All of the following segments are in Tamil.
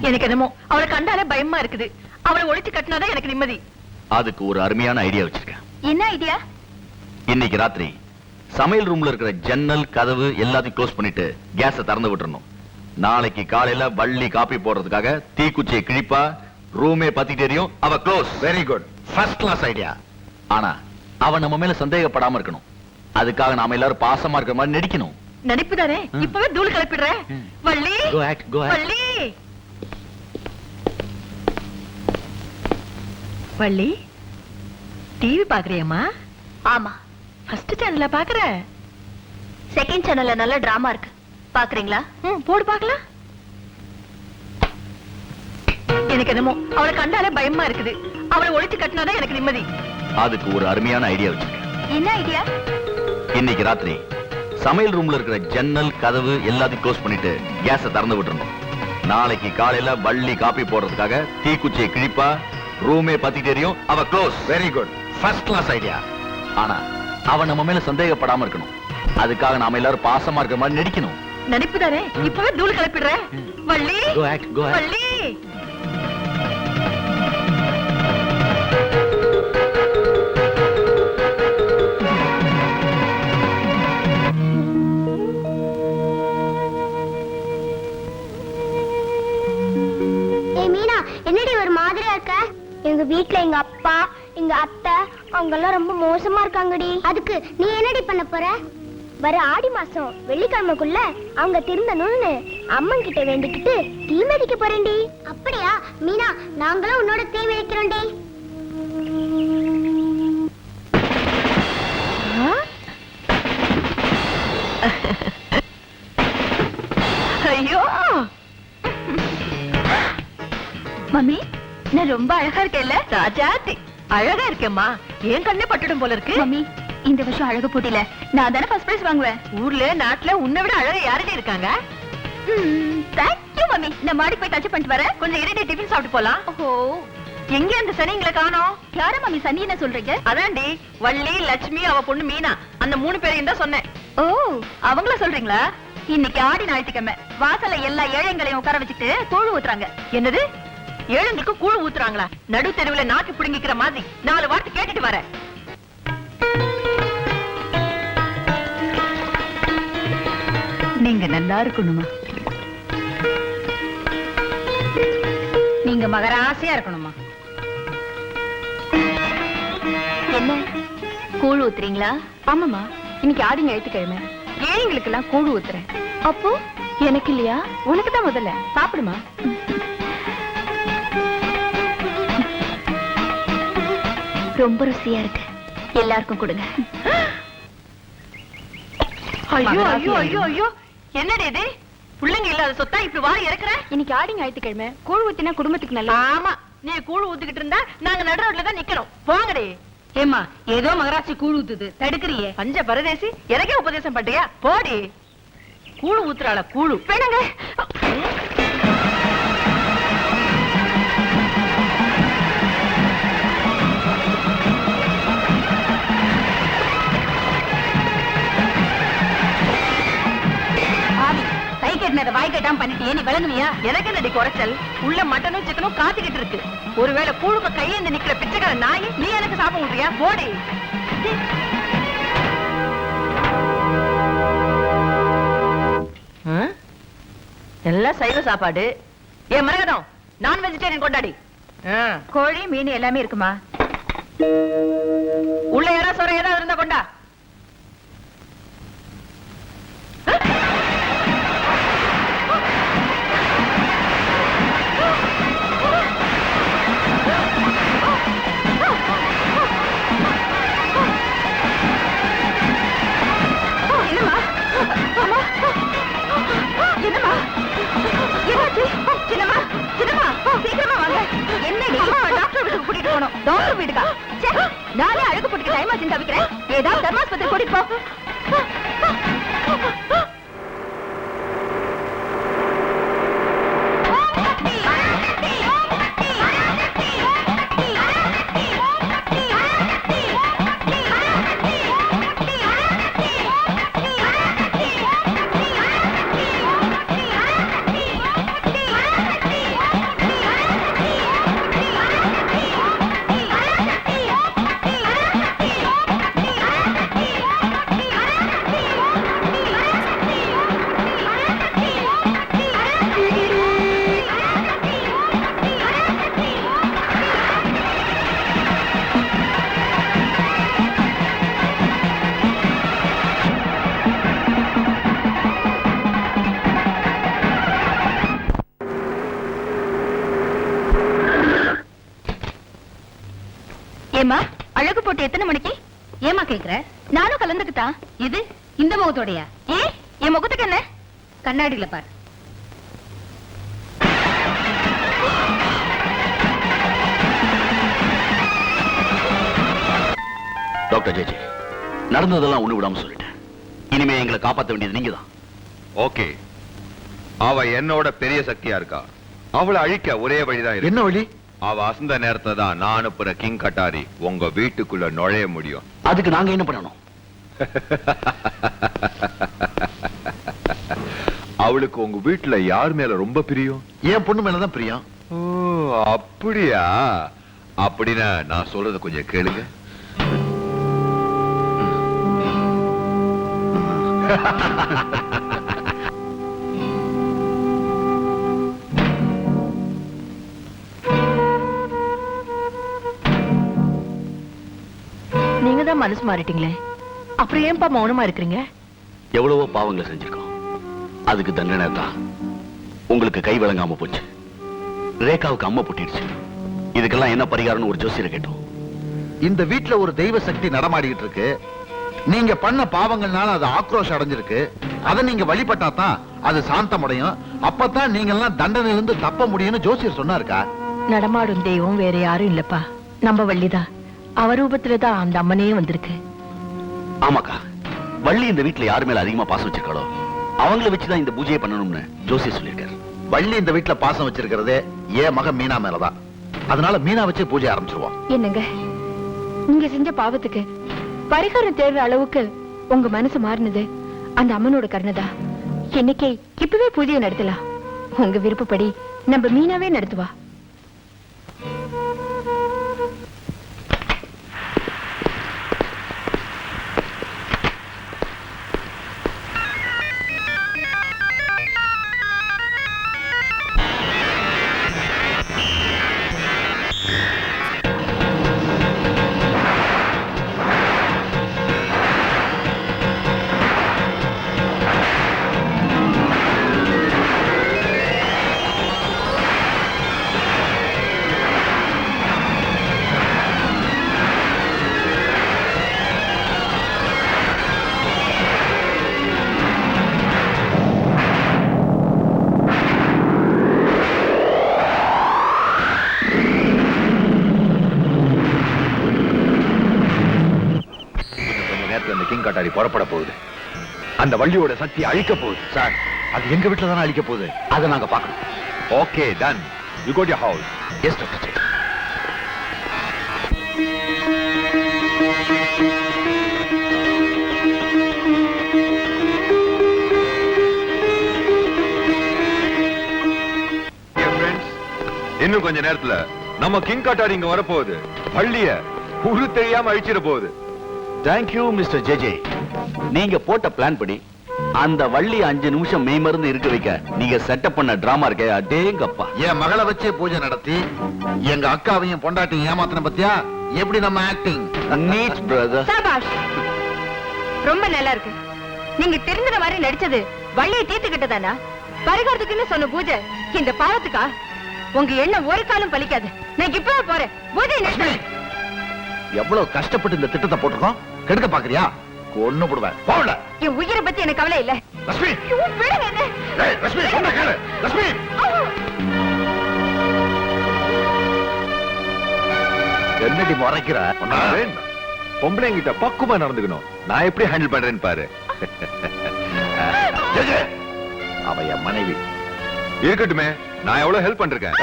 எனக்கு என்னமோ அவளை கண்டாலே பயமா இருக்குது. அவளை ஒழிச்சு கட்டினாதான் எனக்கு நிம்மதி. அதுக்கு ஒரு அருமையான ஐடியா வச்சிருக்கேன். என்ன ஐடியா? இன்னைக்கு ராத்திரி சமையல் ரூம்ல இருக்கிற ஜன்னல் கதவு எல்லாத்தையும் க்ளோஸ் பண்ணிட்டு கேஸ திறந்து விட்டுறணும். நாளைக்கு காலையில வள்ளி காப்பி போடுறதுக்காக தீக்குச்சியை கிழிப்பா, ரூமே பத்தி தெரியும், அவ close. Very good, first class idea. ஆனா அவ நம்ம மேல சந்தேகப்படாம இருக்கணும். அதுக்காக நாம எல்லாரும் பாசமா இருக்கிற மாதிரி நடிக்கணும். நடிப்பு தானே, இப்பவே தூள் கிளப்பிடுறேன். வள்ளி, Go act, go act. வள்ளி, வள்ளி, டிவி பாக்குறியம்மா? ஆமா, ஃபர்ஸ்ட் சேனல்ல பாக்குற? செகண்ட் சேனல்ல நல்ல டிராமா இருக்கு, பாக்குறீங்களா? போடு பாக்கலாம். எனக்கு என்னமோ அவளை கண்டாலே பயமா இருக்குது. அவளை ஒழிச்சு கட்டினாதான் எனக்கு நிம்மதி. அதுக்கு ஒரு அருமையான ஐடியா வச்சிருக்கேன். என்ன ஐடியா? இன்னைக்கு ராத்திரி சமையல் ரூம்ல இருக்கிற ஜன்னல் கதவு எல்லாத்தையும் க்ளோஸ் பண்ணிட்டு கேஸ திறந்து விட்டுறணும். நாளைக்கு காலையில வள்ளி காப்பி போடுறதுக்காக தீக்குச்சியை கிழிப்பா, ரூமே பத்தி தெரியும், அவ close. Very good, first class idea. ஆனா அவ நம்ம மேல சந்தேகப்படாம இருக்கணும். அதுக்காக நாம எல்லாரும் பாசமா இருக்கிற மாதிரி நடிக்கணும். நடிப்பு தானே, இப்பவே தூள் கிளப்பிடுறேன். வள்ளி, Go act, go act. Valli, என்னடி ஒரு மாதிரியா இருக்க? எங்க வீட்ல எங்க அப்பா, எங்க அத்தை அவங்க எல்லாம் ரொம்ப மோசமா இருக்காங்கடி. அதுக்கு நீ என்னடி பண்ண போற? வர ஆடி மாசம் வெள்ளிக்கிழமைக்குள்ள அவங்க திருந்தணும்னு அம்மன் கிட்ட வேண்டிக்கிட்டு தீ மிதிக்க போறேன்டி. அப்படியா மீனா, நாங்களும் உன்னோட தீ மிதிக்கிறோம்டி. ஐயோ மம்மி, நான் ரொம்ப அழகா இருக்கேன்ல? ராஜாத்தி, அழகா இருக்கேம்மா. ஏன் கண்ணே பட்டுடும் போல இருக்கு. மம்மி, இந்த வருஷம் அழகு போட்டியில நான் தானே ஃபர்ஸ்ட் பிரைஸ் வாங்குவேன். ஊர்ல நாட்டுல உன்னை விட அழகா யாருமே இருக்காங்க? Thank you mummy. நான் மாடி போய் டச் பண்ணிட்டு வரேன். கொஞ்சம் இரண்டே டிஃபன் சாப்பிட்டு போலாம். ஓஹோ, எங்க அந்த சனிங்களை காணோம்? யார மம்மி சனி என்ன சொல்றீங்க? அதான்டி வள்ளி, லட்சுமி, அவ பொண்ணு மீனா, அந்த 3 பேரையும் தான் சொன்னேன். ஓ, அவங்கள சொல்றீங்களா? இன்னைக்கு ஆடி ஞாயிற்றுக்கிழமை வாசல்ல எல்லா ஏழைங்களையும் உட்கார வச்சுட்டு கூழ் ஊத்துறாங்க. என்னது, ஏழுங்களுக்கு கூழ் ஊத்துறாங்களா? நடு தெருவுல நாக்கு பிடுங்கிக்கிற மாதிரி 4 வார்த்தை கேட்டுட்டு வர. நீங்க நல்லா இருக்கணுமா? நீங்க மகராசியா இருக்கணுமா? என்ன கூழ் ஊத்துறீங்களா? ஆமாமா, இன்னைக்கு ஆடி ஞாயிற்றுக்கிழமை, ஏழைங்களுக்கு எல்லாம் கூழ் ஊத்துறேன். அப்போ எனக்கு இல்லையா? உனக்கு தான் முதல்ல. சாப்பிடுமா. ரொம்ப ருசியா இருக்கு, எல்லாருக்கும் கொடுங்க. ஐயோ ஐயோ ஐயோ ஐயோ, என்னடி இது? பிள்ளைங்க இல்லாத சொத்தா இப்படி வாரி இறக்குற? இன்னைக்கு ஆடி ஞாயிற்றுக்கிழமை, கூழ் ஊத்தினா குடும்பத்துக்கு நல்லா. ஆமா, நீ கூழ் ஊத்திக்கிட்டு இருந்தா நாங்க நடு ரோட்ல தான் நிக்கிறோம். போங்கடி. ஏமா, ஏதோ மகராசி கூழ் ஊத்துது, தடுக்கிறியே. பஞ்ச பரதேசி, எனக்கே உபதேசம் பண்றியா? போடி. கூழு ஊத்துறாள கூழு. வேணாங்க. வாய் கட்டாம பண்ணிட்டியே, நீ விளங்குவியா? எனக்கு என்னடி குறைச்சல்? உள்ள மட்டனும் சிக்கனும் காத்துக்கிட்டு இருக்கு. ஒருவேளை கூழுக்கு கையேந்து நிக்கிற பிச்சைக்கார நாய் நீ எனக்கு சாப்பிட முடியா? போடி. எல்லாம் சைவ சாப்பாடு. ஏன் மரகதம், நான் வெஜிடேரியன் கொண்டாடி. கோழி மீன் எல்லாமே இருக்குமா? உள்ள யாராவது சொல்ற ஏதாவது இருந்தா கொண்டா. டாக்டர் வீட்டுக்கா? நானே அழகு போட்டுக்கு டைம் ஆச்சு தவிக்கிறேன். ஏதாவது தர்மாஸ்பத்திரி கூட்டிட்டு போ. ஏமா அழகு போட்டு எத்தனை மணிக்கு? ஏமா கேக்குற? நானும் கலந்துக்கிட்டா. இது இந்த முகத்தோடையா? ஏ என் முகத்துக்கு என்ன? கண்ணாடியில பாரு. டாக்டர் ஜெஜே, நடந்ததெல்லாம் ஒண்ணு விடாம சொல்லிட்டேன். இனிமே எங்களை காப்பாற்ற வேண்டியது நீங்க தான். ஓகே, அவ என்னோட பெரிய சக்தியா இருக்கா. அவளை அழிக்க ஒரே வழிதான் இருக்கு. என்ன வழி? அவ அசந்த நேரத்தை தான் நான் அனுப்புற கிங் கட்டாரி உங்க வீட்டுக்குள்ள நுழைய முடியும். அதுக்கு நாங்க என்ன பண்ணணும்? அவளுக்கு உங்க வீட்டுல யார் மேல ரொம்ப பிரியம்? என் பொண்ணு மேலதான் பிரியம். ஓ, அப்படியா? அப்படின்னா நான் சொல்றத கொஞ்சம் கேளுங்க. நீங்க தான் மனசு மாறிட்டீங்களே, அப்புறம் ஏன்பா மௌனமா இருக்கிறீங்க? எவ்வளவோ பாவங்களை செஞ்சிருக்கோம். அதுக்கு தண்டனை தான் உங்களுக்கு கை வழங்காம போச்சு. ரேகாவுக்கு அம்மா பொட்டிடுச்சு. இதுக்கெல்லாம் என்ன பரிகாரம்னு ஒரு ஜோசியரை கேட்டோம். இந்த வீட்டுல ஒரு தெய்வ சக்தி நடமாடிட்டு இருக்கு. நீங்க பண்ண பாவங்கள்னால அது ஆக்ரோஷம் அடைஞ்சிருக்கு. அதை நீங்க வழிபட்டா தான் அது சாந்தமடையும். அப்பதான் நீங்க எல்லாம் தண்டனையிலிருந்து தப்ப முடியும்னு ஜோசியர் சொன்னாருக்கா. நடமாடும் தெய்வம் வேற யாரும் இல்லப்பா, நம்ம வள்ளிதான். அவ ரூபத்துலதான் அந்த அம்மனே வந்திருக்கு. ஆமாக்கா, வள்ளி இந்த வீட்டுல யாரு மேல அதிகமா பாசம் வச்சிருக்காளோ அவங்கள வச்சுதான் இந்த பூஜையை பண்ணணும்னு ஜோசியர் சொல்லியிருக்காரு. வள்ளி இந்த வீட்டுல பாசம் வச்சிருக்கிறது என் மகன் மீனா மேலதான். அதனால மீனா வச்சு பூஜை ஆரம்பிச்சிருவோம். என்னங்க, நீங்க செஞ்ச பாவத்துக்கு பரிகாரம் தேடுற அளவுக்கு உங்க மனசு மாறினது அந்த அம்மனோட கருணைதா. இன்னைக்கு இப்பவே பூஜையை நடத்தலாம். உங்க விருப்பப்படி நம்ம மீனாவே நடத்துவா. அந்த கிங் கட்டாரி புறப்பட போகுது. அந்த வள்ளியோட சக்தி அழிக்க போகுது. சார், அது எங்க வீட்டுல தானே அழிக்க போகுது. அதை நாங்க பார்க்கணும். Okay, done. You go to your house. Yes doctor Jai. இன்னும் கொஞ்ச நேரத்துல நம்ம கிங் கட்டாரி இங்க வரப்போகுது. வள்ளிய உரு தெரியாம அழிச்சிட போகுது. Thank you mister JJ. நீங்க போட்ட பிளான் படி அந்த வள்ளி 5 நிமிஷம் மெய் மருந்து இருக்க வைக்க நீங்க செட்டப் பண்ண டிராமா இருக்கே, அடேங்கப்பா. என் மகளை வச்சே பூஜை நடத்தி எங்க அக்காவையும் பொண்டாட்டியும் ஏமாத்தின பத்தியா? எப்படி நம்ம ஆக்டிங்? NEET brother. சபாஷ், ரொம்ப நல்லா இருக்கு. நீங்க தெரிஞ்ச மாதிரி நடிச்சது வள்ளியை தீர்த்துக்கிட்டதானா? பரிகாரத்துக்குன்னு சொன்ன பூஜை இந்த பாவத்துக்கா? உங்க எண்ணம் ஒரு காலம் பலிக்காது. நான் இப்பவே போறேன். பூஜை லட்சுமி, எவ்வளவு கஷ்டப்பட்டு இந்த திட்டத்தை போட்டிருக்கோம். கெடுக்க பாக்குறியா? கொன்னு போடுவேன். போகல. என் உயிரை பத்தி எனக்கு கவலை இல்ல. லட்சுமி, விடுங்க என்ன. ஏய் லட்சுமி, சொன்ன கேளு. லட்சுமி, என்னடி முறைக்கிற? பொம்பளைங்கிட்ட பக்குவமா நடந்துக்கணும். நான் எப்படி ஹேண்டில் பண்றேன்னு பாரு. ஜெஜே, அவ என் மனைவி. இருக்கட்டுமே, நான் எவ்வளவு ஹெல்ப் பண்றேன்.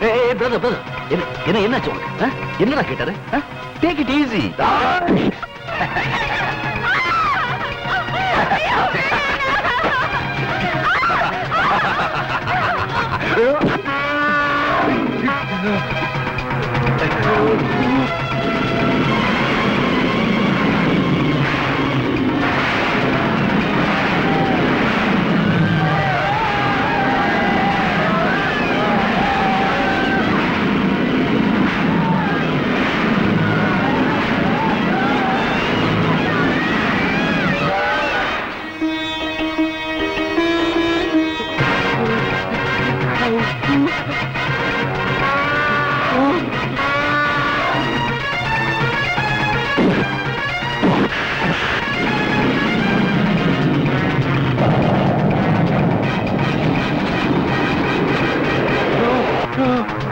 ஏய் பிரதர் பிரதர், என்னாச்சு உனக்கு? என்னடா கேட்டாரு? Take it easy.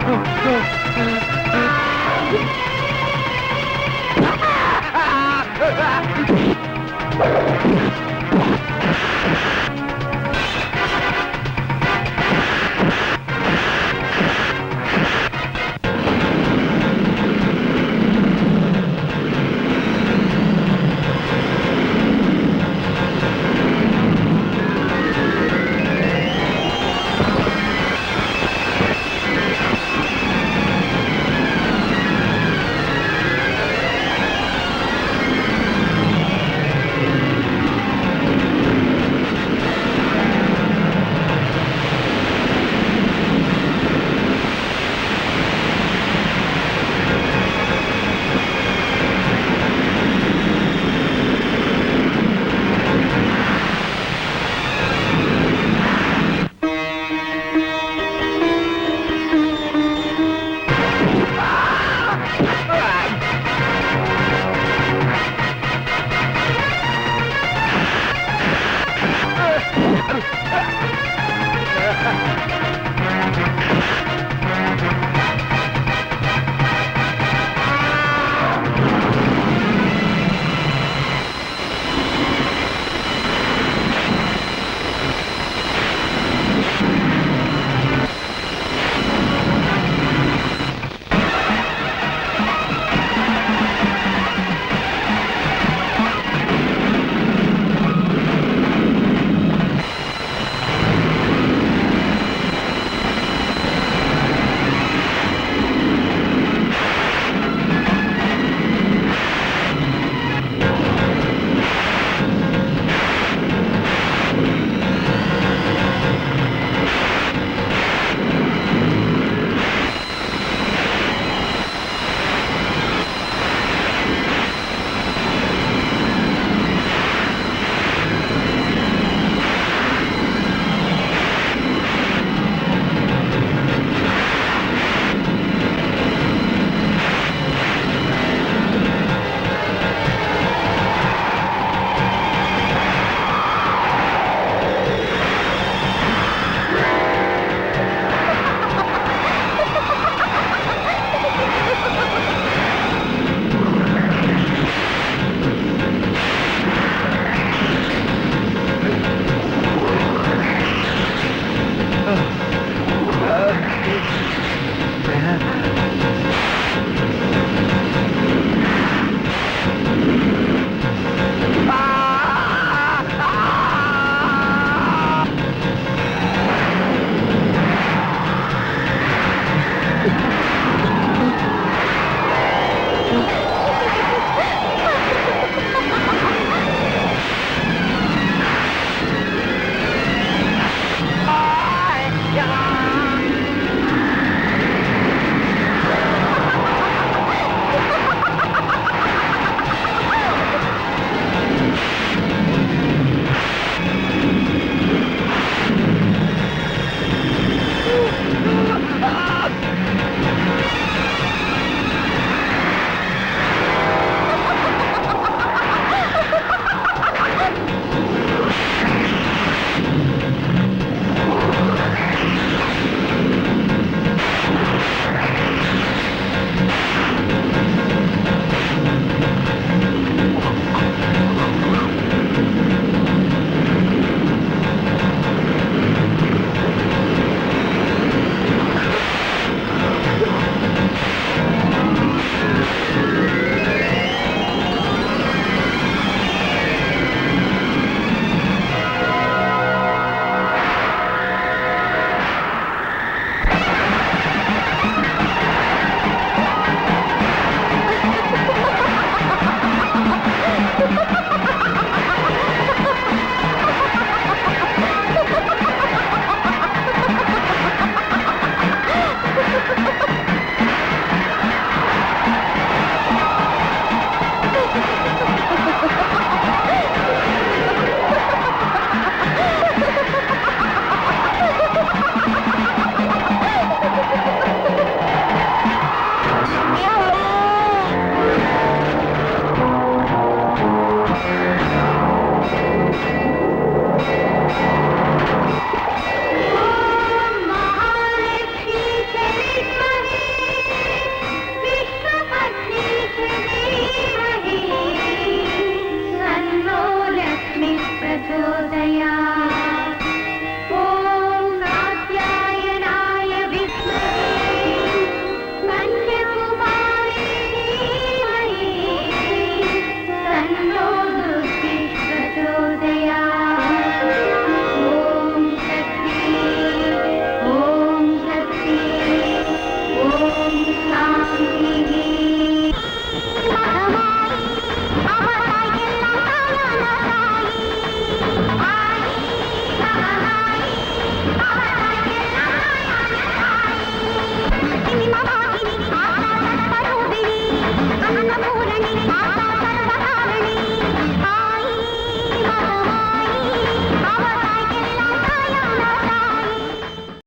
Yeah.